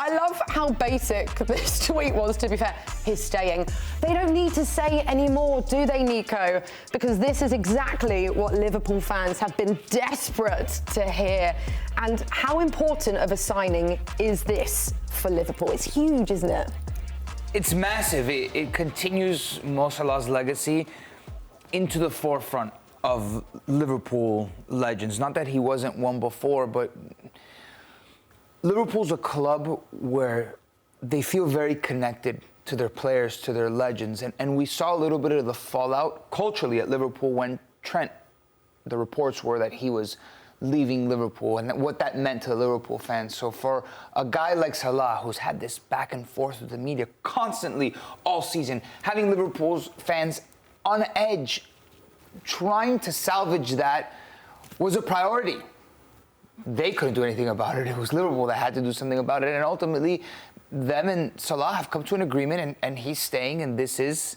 I love how basic this tweet was, to be fair. He's staying. They don't need to say any more, do they, Nico? Because this is exactly what Liverpool fans have been desperate to hear. And how important of a signing is this for Liverpool? It's huge, isn't it? It's massive. It continues Mo Salah's legacy into the forefront of Liverpool legends. Not that he wasn't one before, but Liverpool's a club where they feel very connected to their players, to their legends. And we saw a little bit of the fallout culturally at Liverpool when Trent, the reports were that he was leaving Liverpool and what that meant to the Liverpool fans. So for a guy like Salah, who's had this back and forth with the media constantly all season, having Liverpool's fans on edge, trying to salvage that was a priority. They couldn't do anything about it. It was Liverpool that had to do something about it. And ultimately, them and Salah have come to an agreement, and he's staying. And this is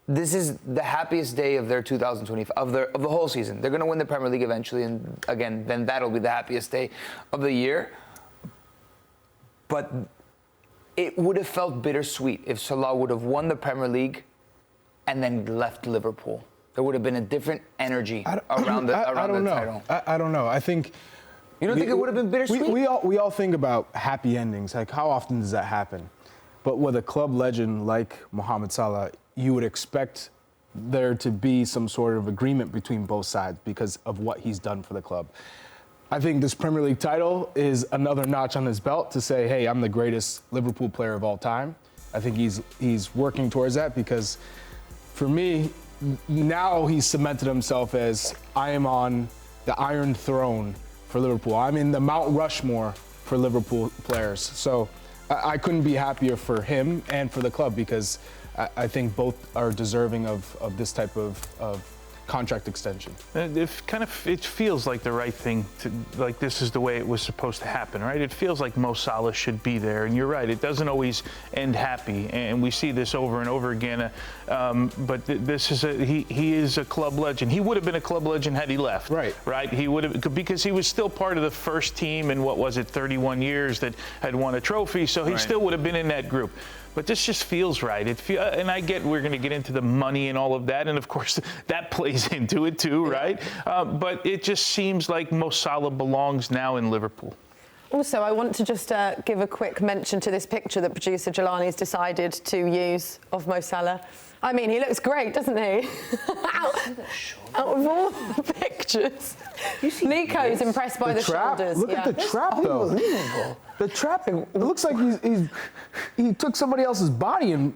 the happiest day of their 2020 of the whole season. They're going to win the Premier League eventually, and again, then that'll be the happiest day of the year. But it would have felt bittersweet if Salah would have won the Premier League and then left Liverpool. There would have been a different energy around the title. I don't know. I think. You don't think it would have been bittersweet? We all think about happy endings. Like, how often does that happen? But with a club legend like Mohamed Salah, you would expect there to be some sort of agreement between both sides because of what he's done for the club. I think this Premier League title is another notch on his belt to say, hey, I'm the greatest Liverpool player of all time. I think he's working towards that because, for me, now he's cemented himself as I am on the Iron Throne for Liverpool. I'm in the Mount Rushmore for Liverpool players. So I couldn't be happier for him and for the club because I think both are deserving of this type of contract extension. It feels like the right thing like this is the way it was supposed to happen, right? It feels like Mo Salah should be there, and you're right, it doesn't always end happy, and we see this over and over again. But this is he is a club legend. He would have been a club legend had he left. Right. He would have, because he was still part of the first team in 31 years that had won a trophy, so he still would have been in that group. But this just feels right. And I get we're going to get into the money and all of that, and of course that plays into it too, right? But it just seems like Mo Salah belongs now in Liverpool. Also, I want to just give a quick mention to this picture that producer Jelani's decided to use of Mo Salah. I mean, he looks great, doesn't he? Out of all the pictures, Nico's impressed by the shoulders. Look at the trap, though. Unbelievable. The trap, it looks like he took somebody else's body and...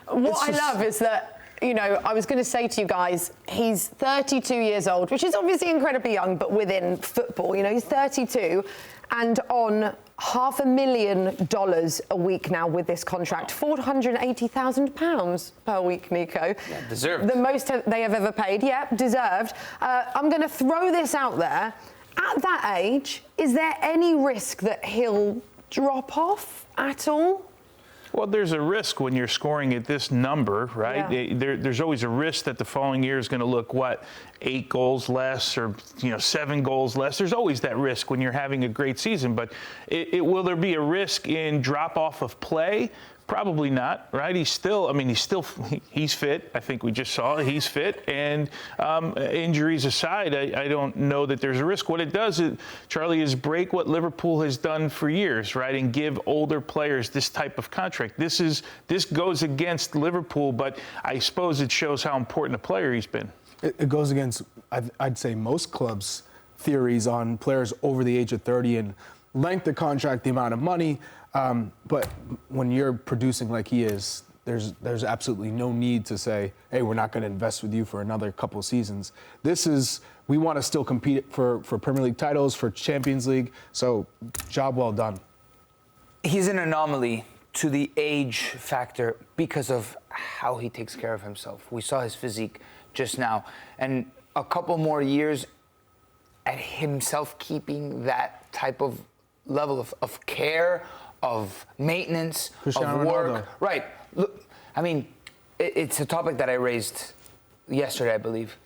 What I love is that, you know, I was going to say to you guys, he's 32 years old, which is obviously incredibly young, but within football, you know, he's 32 and on $500,000 a week now with this contract, £480,000 per week, Nico. Yeah, deserved. The most they have ever paid. Yeah, deserved. I'm going to throw this out there. At that age, is there any risk that he'll drop off at all? Well, there's a risk when you're scoring at this number, right? Yeah. There's always a risk that the following year is going to look, 8 goals less or 7 goals less. There's always that risk when you're having a great season. But will there be a risk in drop-off of play? Probably not, right? He's fit. I think we just saw he's fit. And injuries aside, I don't know that there's a risk. What it does, Charlie, is break what Liverpool has done for years, right? And give older players this type of contract. This goes against Liverpool, but I suppose it shows how important a player he's been. It goes against, I'd say, most clubs' theories on players over the age of 30 and length of contract, the amount of money. But when you're producing like he is, there's absolutely no need to say, hey, we're not going to invest with you for another couple seasons. We want to still compete for Premier League titles, for Champions League. So job well done. He's an anomaly to the age factor because of how he takes care of himself. We saw his physique just now. And a couple more years at himself keeping that type of level of care, of maintenance, Cristiano of work. Ronaldo. Right. Look, I mean, it's a topic that I raised yesterday, I believe.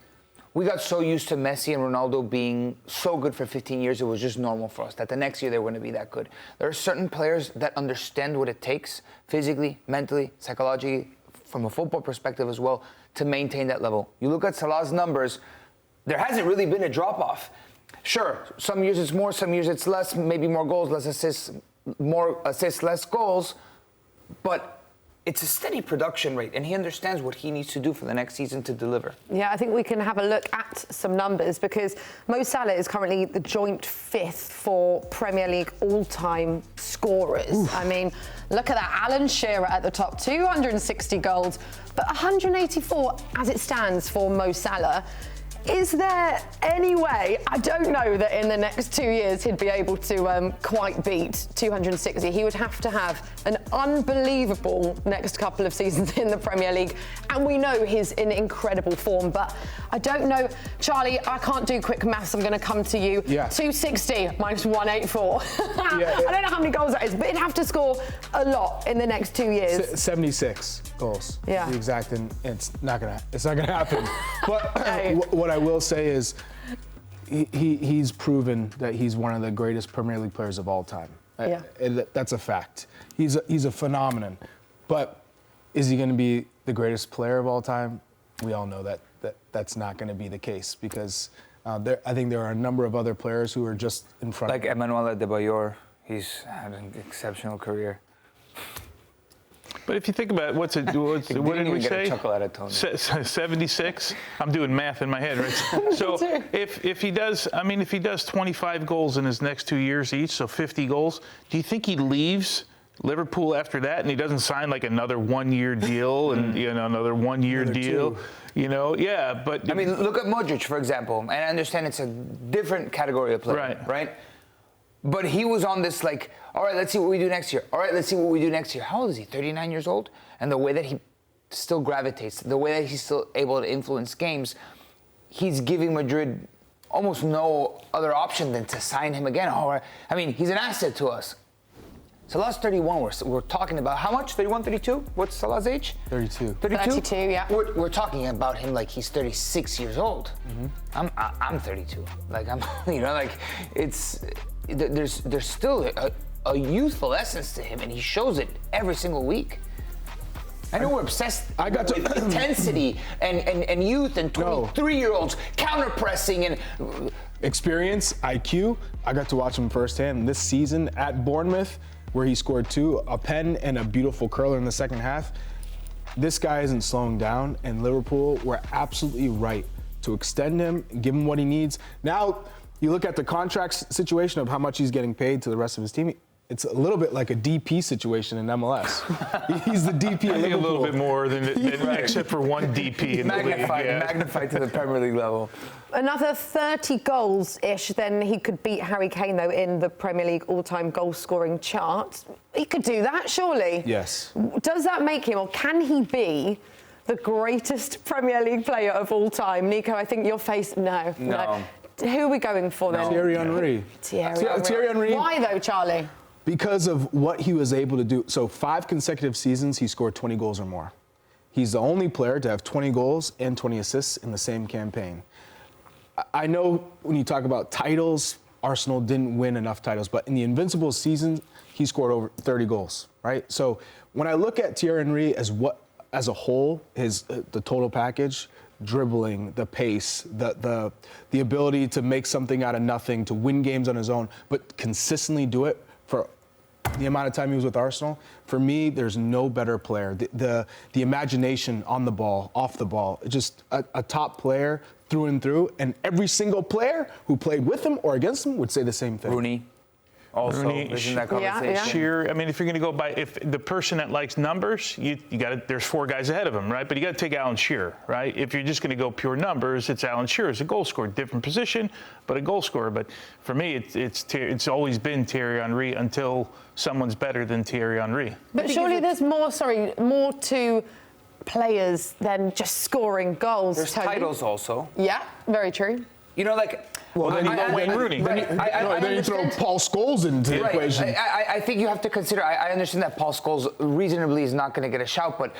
we got so used to Messi and Ronaldo being so good for 15 years, it was just normal for us that the next year they were going to be that good. There are certain players that understand what it takes physically, mentally, psychologically, from a football perspective as well, to maintain that level. You look at Salah's numbers, there hasn't really been a drop-off. Sure, some years it's more, some years it's less, maybe more goals, less assists, more assists, less goals, but it's a steady production rate, and he understands what he needs to do for the next season to deliver. Yeah, I think we can have a look at some numbers because Mo Salah is currently the joint 5th for Premier League all-time scorers. Oof. I mean, look at that. Alan Shearer at the top, 260 goals, but 184 as it stands for Mo Salah. Is there any way, I don't know that in the next 2 years he'd be able to quite beat 260. He would have to have an unbelievable next couple of seasons in the Premier League. And we know he's in incredible form, but I don't know. Charlie, I can't do quick maths. I'm going to come to you. Yeah. 260 minus 184. Yeah, I don't know how many goals that is, but he'd have to score a lot in the next 2 years. 76 goals. Yeah. To be exact, and it's not gonna happen. But what I will say is he's proven that he's one of the greatest Premier League players of all time. Yeah. That's a fact. He's a phenomenon. But is he going to be the greatest player of all time? We all know that's not going to be the case because I think there are a number of other players who are just in front. Like Emmanuel Adebayor, he's had an exceptional career. But if you think about it, what did we say? Get a chuckle out of Tony. 76. I'm doing math in my head, right? So if he does, I mean, if he does 25 goals in his next 2 years each, so 50 goals, do you think he leaves Liverpool after that and he doesn't sign like another 1 year deal and another 1 year deal? Yeah, but I mean, look at Modric, for example, and I understand it's a different category of player, right? But he was on this like, all right, let's see what we do next year. All right, let's see what we do next year. How old is he? 39 years old? And the way that he still gravitates, the way that he's still able to influence games, he's giving Madrid almost no other option than to sign him again. I mean, he's an asset to us. Salah's 31. We're talking about how much? 31, 32? What's Salah's age? 32. 32, yeah. We're talking about him like he's 36 years old. Mm-hmm. I'm 32. Like there's still a youthful essence to him, and he shows it every single week. I know we're obsessed with intensity and youth and 23-year-olds counter-pressing and experience, IQ. I got to watch him firsthand this season at Bournemouth, where he scored 2, a pen and a beautiful curler in the second half. This guy isn't slowing down, and Liverpool were absolutely right to extend him, give him what he needs. Now, you look at the contract situation of how much he's getting paid to the rest of his team. It's a little bit like a DP situation in MLS. He's the DP I think a little bit more than except for one DP in the league. Magnified to the Premier League level. Another 30 goals-ish, then he could beat Harry Kane, though, in the Premier League all-time goal-scoring chart. He could do that, surely. Yes. Does that make him, or can he be the greatest Premier League player of all time? Nico, I think your face, no. Who are we going for then? Thierry Henry. Thierry Henry. Why, though, Charlie? Because of what he was able to do. So 5 consecutive seasons, he scored 20 goals or more. He's the only player to have 20 goals and 20 assists in the same campaign. I know when you talk about titles, Arsenal didn't win enough titles, but in the Invincible season, he scored over 30 goals, right? So when I look at Thierry Henry as a whole, the total package, dribbling, the pace, the ability to make something out of nothing, to win games on his own, but consistently do it for the amount of time he was with Arsenal, for me, there's no better player. The imagination on the ball, off the ball, just a top player through and through, and every single player who played with him or against him would say the same thing. Rooney. Also, isn't that conversation? Shearer. I mean, if you're going to go by, if the person that likes numbers, you got to. There's 4 guys ahead of him, right? But you got to take Alan Shearer, right? If you're just going to go pure numbers, it's Alan Shearer. It's a goal scorer, different position, but a goal scorer. But for me, it's always been Thierry Henry until someone's better than Thierry Henry. But surely there's more to players than just scoring goals. There's titles also. Yeah, very true. Well, then you go Wayne Rooney. Then you throw Paul Scholes into the equation. I think you have to consider. I understand that Paul Scholes reasonably is not going to get a shout, but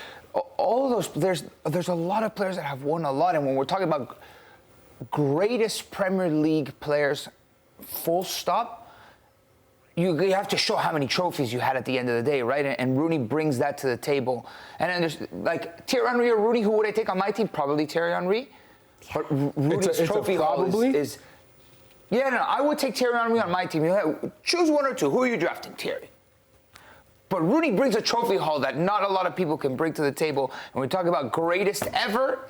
all of those there's a lot of players that have won a lot, and when we're talking about greatest Premier League players, full stop, you have to show how many trophies you had at the end of the day, right? And Rooney brings that to the table. And then there's, like, Thierry Henry or Rooney, who would I take on my team? Probably Thierry Henry. But Rooney's trophy haul is... Yeah, no, I would take Thierry Henry on my team. Choose one or two. Who are you drafting? Thierry. But Rooney brings a trophy haul that not a lot of people can bring to the table. And we talk about greatest ever,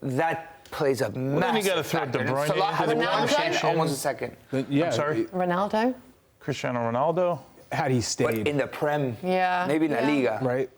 that plays a massive then you got to throw De Bruyne Salah into the has almost a second. Yeah, I'm sorry? Ronaldo? Cristiano Ronaldo. Had he stayed. But in the Prem, Yeah. maybe in La Liga. Right.